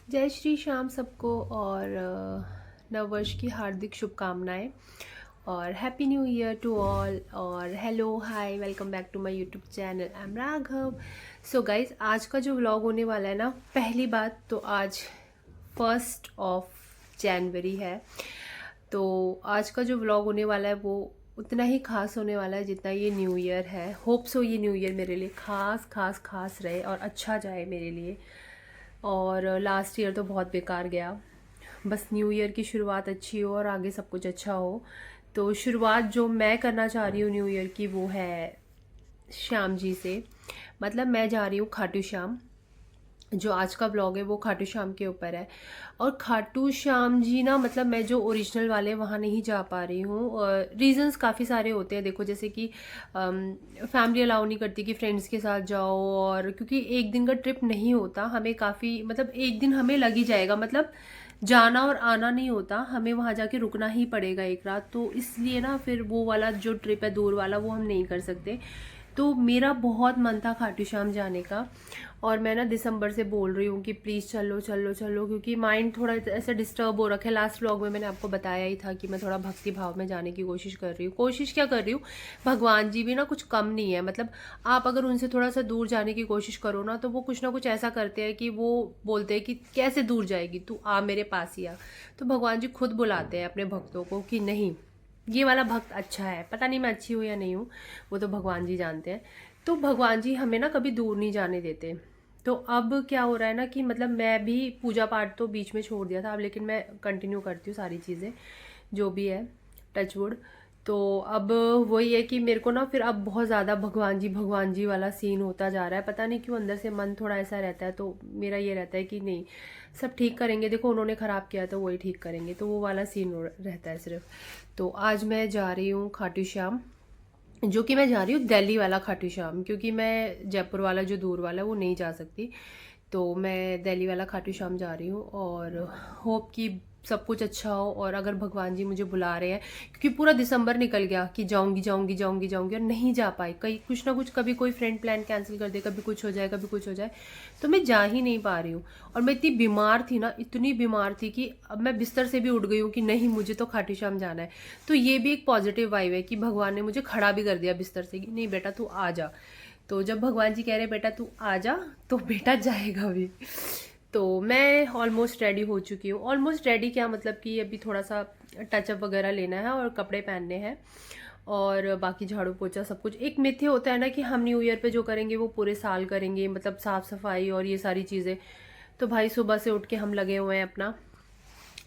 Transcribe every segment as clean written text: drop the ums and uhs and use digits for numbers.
जय श्री श्याम सबको और नववर्ष की हार्दिक शुभकामनाएं और happy new year to all और hello hi welcome back to my YouTube channel I am Raghav. So guys, आज का जो व्लॉग होने वाला है ना, पहली बात तो आज 1 जनवरी है। तो आज का जो व्लॉग होने वाला है वो उतना ही खास होने वाला है जितना ये न्यू ईयर है। होप सो ये न्यू ईयर मेरे लिए खास खास खास रहे और अच्छा जाए मेरे लिए। और लास्ट ईयर तो बहुत बेकार गया। बस न्यू ईयर की शुरुआत अच्छी हो और आगे सब कुछ अच्छा हो। तो शुरुआत जो मैं करना चाह रही हूँ न्यू ईयर की वो है श्याम जी से। मतलब मैं जा रही हूँ खाटू श्याम। जो आज का ब्लॉग है वो खाटू श्याम के ऊपर है। और खाटू श्याम जी ना, मतलब मैं जो ओरिजिनल वाले वहाँ नहीं जा पा रही हूँ। रीजंस काफ़ी सारे होते हैं। देखो, जैसे कि फैमिली अलाउ नहीं करती कि फ्रेंड्स के साथ जाओ, और क्योंकि एक दिन का ट्रिप नहीं होता, हमें काफ़ी मतलब एक दिन हमें लग ही जाएगा। मतलब जाना और आना नहीं होता, हमें वहाँ जाके रुकना ही पड़ेगा एक रात। तो इसलिए ना फिर वो वाला जो ट्रिप है दूर वाला वो हम नहीं कर सकते। तो मेरा बहुत मन था खाटू श्याम जाने का। और मैं ना दिसंबर से बोल रही हूँ कि प्लीज़ चलो चलो चलो, क्योंकि माइंड थोड़ा ऐसे डिस्टर्ब हो रखा है। लास्ट व्लॉग में मैंने आपको बताया ही था कि मैं थोड़ा भक्ति भाव में जाने की कोशिश कर रही हूँ। कोशिश क्या कर रही हूँ, भगवान जी भी ना कुछ कम नहीं है। मतलब आप अगर उनसे थोड़ा सा दूर जाने की कोशिश करो ना, तो वो कुछ ना कुछ ऐसा करते हैं कि वो बोलते हैं कि कैसे दूर जाएगी तू, आ मेरे पास ही आ। तो भगवान जी खुद बुलाते हैं अपने भक्तों को कि नहीं, ये वाला भक्त अच्छा है। पता नहीं मैं अच्छी हूँ या नहीं हूँ, वो तो भगवान जी जानते हैं। तो भगवान जी हमें ना कभी दूर नहीं जाने देते। तो अब क्या हो रहा है ना कि मतलब मैं भी पूजा पाठ तो बीच में छोड़ दिया था अब, लेकिन मैं कंटिन्यू करती हूँ सारी चीज़ें जो भी है, टचवुड। तो अब वही है कि मेरे को ना फिर अब बहुत ज़्यादा भगवान जी वाला सीन होता जा रहा है। पता नहीं क्यों अंदर से मन थोड़ा ऐसा रहता है। तो मेरा ये रहता है कि नहीं, सब ठीक करेंगे। देखो उन्होंने ख़राब किया तो वही ठीक करेंगे, तो वो वाला सीन रहता है सिर्फ। तो आज मैं जा रही हूँ खाटू श्याम, जो कि मैं जा रही हूँ दिल्ली वाला खाटू श्याम, क्योंकि मैं जयपुर वाला जो दूर वाला है वो नहीं जा सकती। तो मैं दिल्ली वाला खाटू श्याम जा रही हूँ और होप कि सब कुछ अच्छा हो। और अगर भगवान जी मुझे बुला रहे हैं, क्योंकि पूरा दिसंबर निकल गया कि जाऊंगी जाऊंगी जाऊंगी जाऊंगी और नहीं जा पाई। कहीं कुछ ना कुछ, कभी कोई फ्रेंड प्लान कैंसिल कर दे, कभी कुछ हो जाए कभी कुछ हो जाए, तो मैं जा ही नहीं पा रही हूँ। और मैं इतनी बीमार थी ना, इतनी बीमार थी कि अब मैं बिस्तर से भी उठ गई हूँ कि नहीं मुझे तो खाटू श्याम जाना है। तो ये भी एक पॉजिटिव वाइब है कि भगवान ने मुझे खड़ा भी कर दिया बिस्तर से कि नहीं बेटा तू आ जा। तो जब भगवान जी कह रहे बेटा तू आ जा, तो बेटा जाएगा भी। तो मैं ऑलमोस्ट रेडी हो चुकी हूँ। ऑलमोस्ट रेडी क्या, मतलब कि अभी थोड़ा सा टचअप वगैरह लेना है और कपड़े पहनने हैं और बाकी झाड़ू पोछा सब कुछ। एक मिथ्य होता है ना कि हम न्यू ईयर पे जो करेंगे वो पूरे साल करेंगे, मतलब साफ सफाई और ये सारी चीज़ें। तो भाई सुबह से उठ के हम लगे हुए हैं अपना,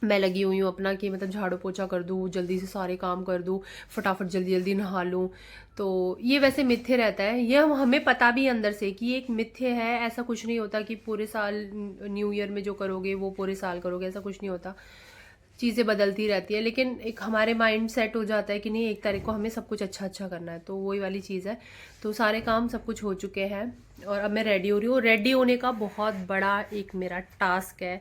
मैं लगी हुई हूँ अपना कि मतलब झाड़ू पोछा कर दूँ, जल्दी से सारे काम कर दूँ, फटाफट जल्दी जल्दी नहा लूँ। तो ये वैसे मिथ्य रहता है, ये हमें पता भी अंदर से कि ये एक मिथ्य है। ऐसा कुछ नहीं होता कि पूरे साल न्यू ईयर में जो करोगे वो पूरे साल करोगे, ऐसा कुछ नहीं होता। चीज़ें बदलती रहती है, लेकिन एक हमारे माइंड सेट हो जाता है कि नहीं 1 तारीख को हमें सब कुछ अच्छा अच्छा करना है। तो वही वाली चीज़ है। तो सारे काम सब कुछ हो चुके हैं और अब मैं रेडी हो रही हूँ। रेडी होने का बहुत बड़ा एक मेरा टास्क है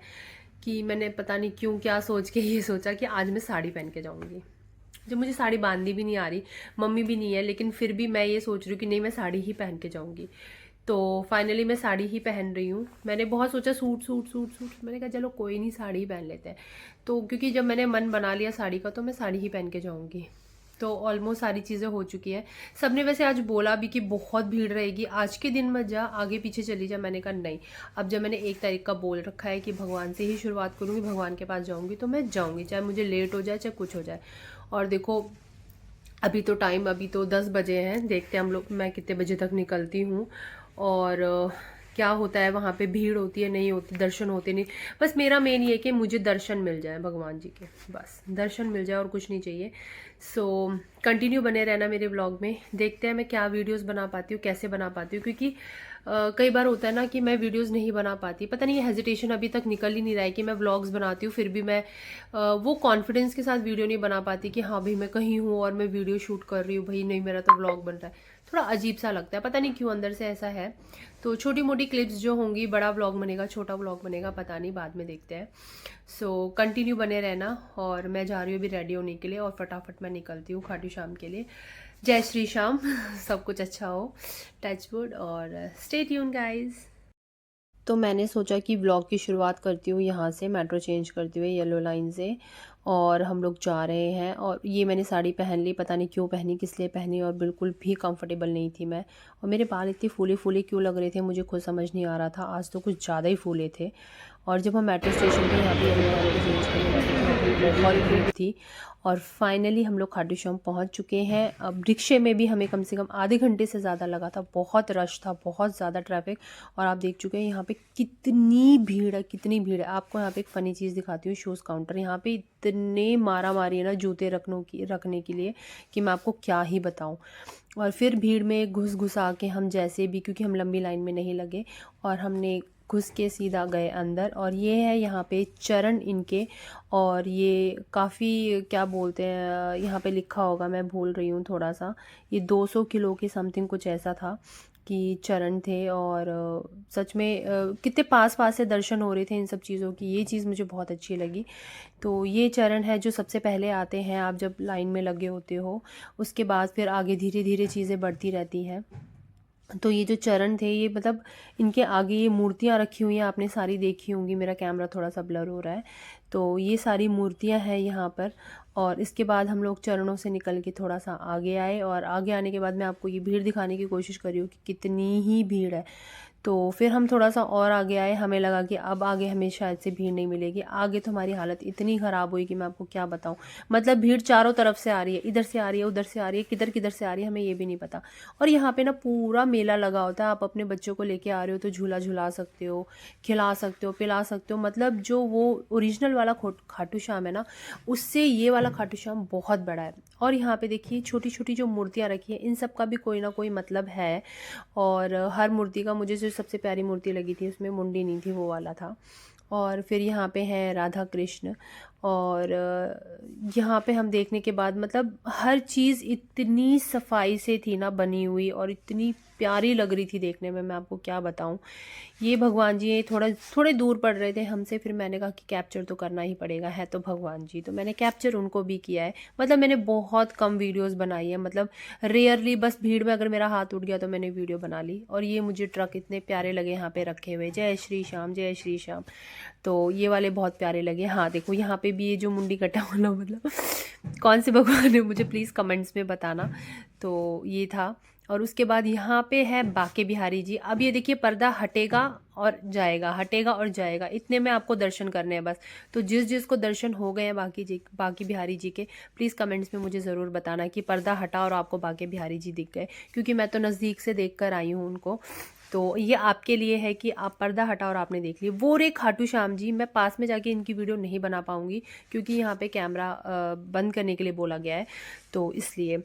कि मैंने पता नहीं क्यों क्या सोच के ये सोचा कि आज मैं साड़ी पहन के जाऊंगी। जब मुझे साड़ी बांधनी भी नहीं आ रही, मम्मी भी नहीं है, लेकिन फिर भी मैं ये सोच रही हूँ कि नहीं मैं साड़ी ही पहन के जाऊंगी। तो फाइनली मैं साड़ी ही पहन रही हूँ। मैंने बहुत सोचा सूट सूट सूट सूट, मैंने कहा चलो कोई नहीं साड़ी ही पहन लेते हैं। तो क्योंकि जब मैंने मन बना लिया साड़ी का तो मैं साड़ी ही पहन के जाऊंगी। तो ऑलमोस्ट सारी चीज़ें हो चुकी है। सबने वैसे आज बोला भी कि बहुत भीड़ रहेगी, आज के दिन मत जा, आगे पीछे चली जा। मैंने कहा नहीं, अब जब मैंने 1 तारीख का बोल रखा है कि भगवान से ही शुरुआत करूँगी, भगवान के पास जाऊँगी, तो मैं जाऊँगी, चाहे मुझे लेट हो जाए चाहे कुछ हो जाए। और देखो अभी तो 10 बजे हैं, देखते हैं हम लोग मैं कितने बजे तक निकलती हूँ। और क्या होता है वहाँ पे, भीड़ होती है नहीं होती, दर्शन होते नहीं। बस मेरा मेन ये है कि मुझे दर्शन मिल जाए भगवान जी के, बस दर्शन मिल जाए और कुछ नहीं चाहिए। सो कंटिन्यू बने रहना मेरे ब्लॉग में। देखते हैं मैं क्या वीडियोस बना पाती हूँ, कैसे बना पाती हूँ, क्योंकि कई बार होता है ना कि मैं वीडियोस नहीं बना पाती। पता नहीं, हेजिटेशन अभी तक निकल ही नहीं रहा है कि मैं व्लॉग्स बनाती हूँ फिर भी मैं वो कॉन्फिडेंस के साथ वीडियो नहीं बना पाती कि हाँ भाई मैं कहीं हूँ और मैं वीडियो शूट कर रही हूँ, भाई नहीं मेरा तो व्लॉग बन रहा है। थोड़ा अजीब सा लगता है, पता नहीं क्यों अंदर से ऐसा है। तो छोटी मोटी क्लिप्स जो होंगी, बड़ा व्लॉग बनेगा छोटा व्लॉग बनेगा, पता नहीं, बाद में देखते हैं। सो कंटिन्यू बने रहना। और मैं जा रही हूँ अभी रेडी होने के लिए और फटाफट मैं निकलती हूँ खाटू श्याम के लिए। जय श्री श्याम। सब कुछ अच्छा हो, टच वुड, और स्टे ट्यून गाइज। तो मैंने सोचा कि व्लॉग की शुरुआत करती हूँ यहाँ से, मेट्रो चेंज करते हुए येलो लाइन से। और हम लोग जा रहे हैं, और ये मैंने साड़ी पहन ली, पता नहीं क्यों पहनी, किस लिए पहनी, और बिल्कुल भी कंफर्टेबल नहीं थी मैं। और मेरे बाल इतने फूले फूले क्यों लग रहे थे मुझे खुद समझ नहीं आ रहा था, आज तो कुछ ज़्यादा ही फूले थे। और जब हम मेट्रो स्टेशन पे यहाँ पे येलो लाइन पे चेंज करने लगे तो यहाँ पे बहुत भीड़ थी। और फाइनली हम लोग खाटू श्याम पहुँच चुके हैं। अब रिक्शे में भी हमें कम से कम आधे घंटे से ज़्यादा लगा था, बहुत रश था, बहुत ज़्यादा ट्रैफिक। और आप देख चुके हैं यहाँ पे कितनी भीड़ है, कितनी भीड़ है। आपको यहाँ पे एक फ़नी चीज़ दिखाती हूँ, शूज़ काउंटर। यहाँ पे इतने मारा मारी है ना जूते रखने के लिए, कि मैं आपको क्या ही बताऊँ। और फिर भीड़ में घुस घुस आके हम जैसे भी, क्योंकि हम लंबी लाइन में नहीं लगे, और हमने घुस के सीधा गए अंदर। और ये है यहाँ पे चरण इनके, और ये काफ़ी क्या बोलते हैं, यहाँ पे लिखा होगा, मैं भूल रही हूँ थोड़ा सा, ये 200 किलो की समथिंग कुछ ऐसा था कि चरण थे। और सच में कितने पास पास से दर्शन हो रहे थे इन सब चीज़ों की, ये चीज़ मुझे बहुत अच्छी लगी। तो ये चरण है जो सबसे पहले आते हैं आप जब लाइन में लगे होते हो, उसके बाद फिर आगे धीरे धीरे चीज़ें बढ़ती रहती हैं। तो ये जो चरण थे, ये मतलब इनके आगे ये मूर्तियाँ रखी हुई हैं, आपने सारी देखी होंगी, मेरा कैमरा थोड़ा सा ब्लर हो रहा है। तो ये सारी मूर्तियाँ हैं यहाँ पर। और इसके बाद हम लोग चरणों से निकल के थोड़ा सा आगे आए, और आगे आने के बाद मैं आपको ये भीड़ दिखाने की कोशिश कर रही हूँ कि कितनी ही भीड़ है। तो फिर हम थोड़ा सा और आगे आए, हमें लगा कि अब आगे हमें शायद से भीड़ नहीं मिलेगी। आगे तो हमारी हालत इतनी ख़राब हुई कि मैं आपको क्या बताऊं। मतलब भीड़ चारों तरफ से आ रही है, इधर से आ रही है, उधर से आ रही है, किधर किधर से आ रही है हमें ये भी नहीं पता। और यहाँ पे ना पूरा मेला लगा होता है, आप अपने बच्चों को लेके आ रहे हो तो झूला झुला सकते हो, खिला सकते हो, पिला सकते हो। मतलब जो वो ओरिजिनल वाला खाटू श्याम है ना, उससे ये वाला खाटू श्याम बहुत बड़ा है। और यहाँ पे देखिए छोटी छोटी जो मूर्तियाँ रखी हैं, इन सब का भी कोई ना कोई मतलब है। और हर मूर्ति का, मुझे जो सबसे प्यारी मूर्ति लगी थी उसमें मुंडी नहीं थी, वो वाला था। और फिर यहाँ पे है राधा कृष्ण। और यहाँ पे हम देखने के बाद, मतलब हर चीज़ इतनी सफाई से थी ना बनी हुई, और इतनी प्यारी लग रही थी देखने में, मैं आपको क्या बताऊँ। ये भगवान जी ये थोड़े दूर पड़ रहे थे हमसे, फिर मैंने कहा कि कैप्चर तो करना ही पड़ेगा, है तो भगवान जी, तो मैंने कैप्चर उनको भी किया है। मतलब मैंने बहुत कम वीडियोस बनाई है, मतलब रेयरली, बस भीड़ में अगर मेरा हाथ उठ गया तो मैंने वीडियो बना ली। और ये मुझे ट्रक इतने प्यारे लगे यहाँ पे रखे हुए, जय श्री श्याम, जय श्री श्याम। तो ये वाले बहुत प्यारे लगे। हाँ देखो यहाँ पे भी ये जो मुंडी कटा वाला, मतलब कौन से भगवान है मुझे प्लीज़ कमेंट्स में बताना। तो ये था। और उसके बाद यहाँ पे है बाके बिहारी जी। अब ये देखिए पर्दा हटेगा और जाएगा, हटेगा और जाएगा, इतने में आपको दर्शन करने हैं बस। तो जिस जिसको दर्शन हो गए हैं बाकी बिहारी जी के, प्लीज़ कमेंट्स में मुझे ज़रूर बताना कि पर्दा हटा और आपको बाके बिहारी जी दिख गए, क्योंकि मैं तो नज़दीक से देख कर आई हूँ उनको। तो ये आपके लिए है कि आप पर्दा हटा और आपने देख लिया। वो रे खाटू श्याम जी, मैं पास में जाके इनकी वीडियो नहीं बना पाऊँगी, क्योंकि यहाँ पे कैमरा बंद करने के लिए बोला गया है, तो इसलिए।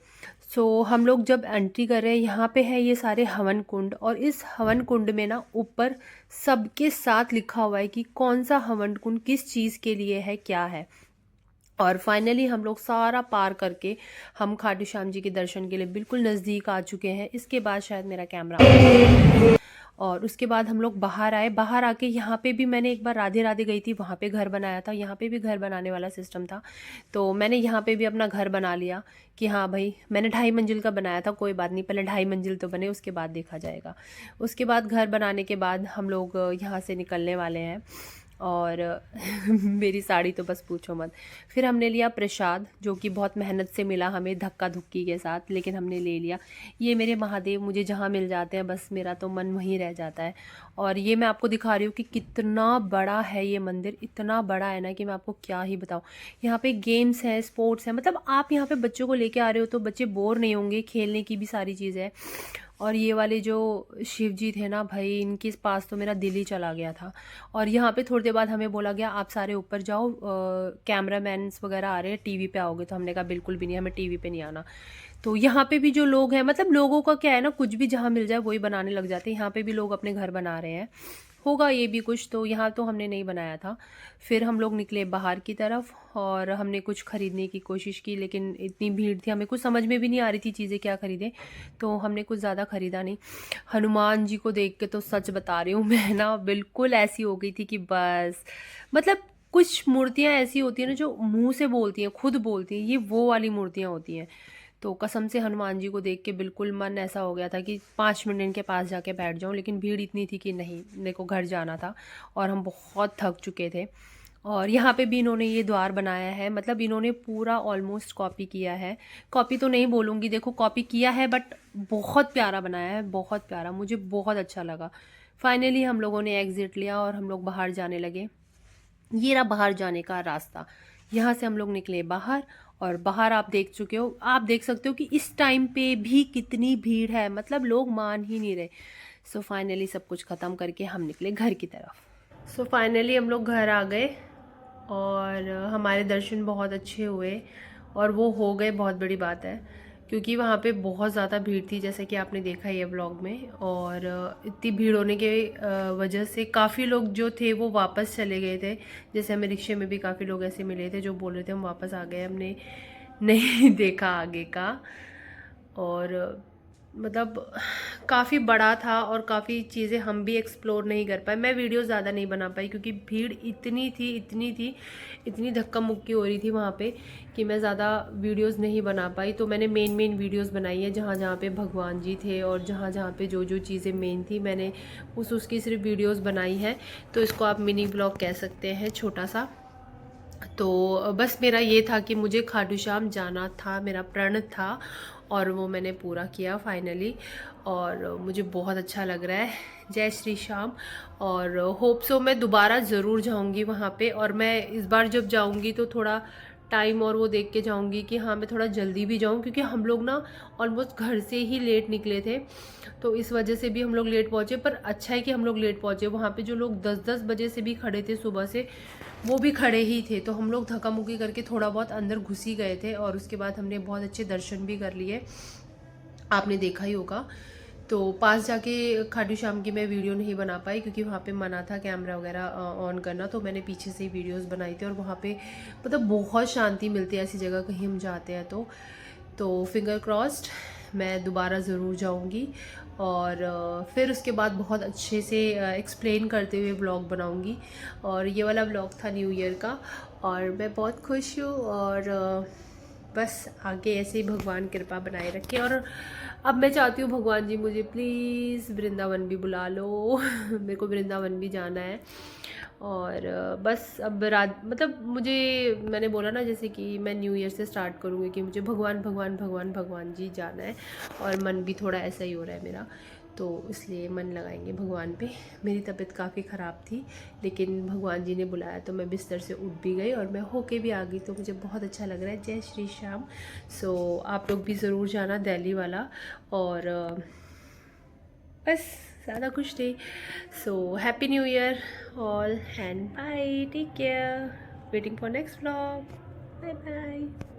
सो हम लोग जब एंट्री कर रहे हैं, यहाँ पे है ये सारे हवन कुंड, और इस हवन कुंड में ना ऊपर सबके साथ लिखा हुआ है कि कौन सा हवन कुंड किस चीज़ के लिए है, क्या है। और फाइनली हम लोग सारा पार करके हम खाटू श्याम जी के दर्शन के लिए बिल्कुल नज़दीक आ चुके हैं। इसके बाद शायद मेरा कैमरा, और उसके बाद हम लोग बाहर आए। बाहर आके यहाँ पे भी मैंने एक बार राधे राधे गई थी, वहाँ पे घर बनाया था, यहाँ पे भी घर बनाने वाला सिस्टम था। तो मैंने यहाँ पे भी अपना घर बना लिया कि हाँ भाई, मैंने 2.5 मंजिल का बनाया था, कोई बात नहीं, पहले 2.5 मंजिल तो बने, उसके बाद देखा जाएगा। उसके बाद घर बनाने के बाद हम लोग यहाँ से निकलने वाले हैं। और मेरी साड़ी तो बस पूछो मत। फिर हमने लिया प्रसाद, जो कि बहुत मेहनत से मिला हमें, धक्का धुक्की के साथ, लेकिन हमने ले लिया। ये मेरे महादेव मुझे जहाँ मिल जाते हैं बस मेरा तो मन वहीं रह जाता है। और ये मैं आपको दिखा रही हूँ कि कितना बड़ा है ये मंदिर, इतना बड़ा है ना कि मैं आपको क्या ही बताऊँ। यहाँ पे गेम्स हैं, स्पोर्ट्स हैं, मतलब आप यहाँ पे बच्चों को लेके आ रहे हो तो बच्चे बोर नहीं होंगे, खेलने की भी सारी चीज़ है। और ये वाले जो शिव जी थे ना भाई, इनके पास तो मेरा दिल ही चला गया था। और यहाँ पे थोड़ी देर बाद हमें बोला गया आप सारे ऊपर जाओ, कैमरामैन्स वगैरह आ रहे हैं, टीवी पे आओगे। तो हमने कहा बिल्कुल भी नहीं, हमें टीवी पे नहीं आना। तो यहाँ पे भी जो लोग हैं, मतलब लोगों का क्या है ना, कुछ भी जहाँ मिल जाए वही बनाने लग जाते हैं। यहाँ पे भी लोग अपने घर बना रहे हैं, होगा ये भी कुछ, तो यहाँ तो हमने नहीं बनाया था। फिर हम लोग निकले बाहर की तरफ, और हमने कुछ ख़रीदने की कोशिश की, लेकिन इतनी भीड़ थी, हमें कुछ समझ में भी नहीं आ रही थी चीज़ें क्या ख़रीदें, तो हमने कुछ ज़्यादा ख़रीदा नहीं। हनुमान जी को देख के तो सच बता रही हूँ मैं ना, बिल्कुल ऐसी हो गई थी कि बस, मतलब कुछ मूर्तियाँ ऐसी होती हैं ना जो मुंह से बोलती हैं, खुद बोलती हैं, ये वो वाली मूर्तियाँ होती हैं। तो कसम से हनुमान जी को देख के बिल्कुल मन ऐसा हो गया था कि 5 मिनट इनके पास जाके बैठ जाऊं, लेकिन भीड़ इतनी थी कि नहीं, मेरे को घर जाना था और हम बहुत थक चुके थे। और यहाँ पे भी इन्होंने ये द्वार बनाया है, मतलब इन्होंने पूरा ऑलमोस्ट कॉपी किया है। कॉपी तो नहीं बोलूँगी, देखो कॉपी किया है बट बहुत प्यारा बनाया है, बहुत प्यारा, मुझे बहुत अच्छा लगा। फाइनली हम लोगों ने एग्ज़िट लिया और हम लोग बाहर जाने लगे। ये रहा बाहर जाने का रास्ता। यहाँ से हम लोग निकले बाहर, और बाहर आप देख चुके हो, आप देख सकते हो कि इस टाइम पे भी कितनी भीड़ है, मतलब लोग मान ही नहीं रहे। सो फाइनली सब कुछ ख़त्म करके हम निकले घर की तरफ। सो फाइनली हम लोग घर आ गए और हमारे दर्शन बहुत अच्छे हुए, और वो हो गए, बहुत बड़ी बात है, क्योंकि वहाँ पे बहुत ज़्यादा भीड़ थी, जैसे कि आपने देखा है ये व्लॉग में। और इतनी भीड़ होने के वजह से काफ़ी लोग जो थे वो वापस चले गए थे। जैसे हमें रिक्शे में भी काफ़ी लोग ऐसे मिले थे जो बोल रहे थे हम वापस आ गए, हमने नहीं देखा आगे का। और मतलब काफ़ी बड़ा था और काफ़ी चीज़ें हम भी एक्सप्लोर नहीं कर पाए। मैं वीडियो ज़्यादा नहीं बना पाई क्योंकि भीड़ इतनी धक्का मुक्की हो रही थी वहाँ पे कि मैं ज़्यादा वीडियोस नहीं बना पाई। तो मैंने मेन वीडियोस बनाई है जहाँ जहाँ पे भगवान जी थे और जहाँ जहाँ पे जो जो चीज़ें मेन थी, मैंने उसकी सिर्फ वीडियोज़ बनाई है। तो इसको आप मिनी ब्लॉग कह सकते हैं, छोटा सा। तो बस मेरा ये था कि मुझे खाटू श्याम जाना था, मेरा प्रण था, और वो मैंने पूरा किया फाइनली, और मुझे बहुत अच्छा लग रहा है। जय श्री श्याम। और होप सो मैं दोबारा ज़रूर जाऊंगी वहाँ पे, और मैं इस बार जब जाऊंगी तो थोड़ा टाइम और वो देख के जाऊंगी कि हाँ मैं थोड़ा जल्दी भी जाऊँ, क्योंकि हम लोग ना ऑलमोस्ट घर से ही लेट निकले थे, तो इस वजह से भी हम लोग लेट पहुँचे। पर अच्छा है कि हम लोग लेट पहुँचे, वहाँ पे जो लोग 10-10 बजे से भी खड़े थे सुबह से, वो भी खड़े ही थे। तो हम लोग धक्का मुक्की करके थोड़ा बहुत अंदर घुस ही गए थे, और उसके बाद हमने बहुत अच्छे दर्शन भी कर लिए, आपने देखा ही होगा। तो पास जाके खाटू श्याम की मैं वीडियो नहीं बना पाई क्योंकि वहाँ पे मना था कैमरा वगैरह ऑन करना, तो मैंने पीछे से ही वीडियोस बनाई थी। और वहाँ पे मतलब बहुत शांति मिलती है ऐसी जगह कहीं हम जाते हैं तो फिंगर क्रॉस्ड मैं दोबारा ज़रूर जाऊँगी, और फिर उसके बाद बहुत अच्छे से एक्सप्लेन करते हुए ब्लॉग बनाऊँगी। और ये वाला ब्लॉग था न्यू ईयर का, और मैं बहुत खुश हूँ। और बस आगे ऐसे ही भगवान कृपा बनाए रखे। और अब मैं चाहती हूँ भगवान जी मुझे प्लीज़ वृंदावन भी बुला लो मेरे को वृंदावन भी जाना है। और बस अब रात मतलब मुझे, मैंने बोला ना जैसे कि मैं न्यू ईयर से स्टार्ट करूँगी कि मुझे भगवान भगवान भगवान भगवान जी जाना है, और मन भी थोड़ा ऐसा ही हो रहा है मेरा, तो इसलिए मन लगाएंगे भगवान पे। मेरी तबीयत काफ़ी ख़राब थी, लेकिन भगवान जी ने बुलाया तो मैं बिस्तर से उठ भी गई और मैं होके भी आ गई, तो मुझे बहुत अच्छा लग रहा है। जय श्री श्याम। सो आप लोग भी ज़रूर जाना दिल्ली वाला। और बस ज़्यादा कुछ नहीं। So happy new year all and bye, take care, waiting for next vlog, bye bye.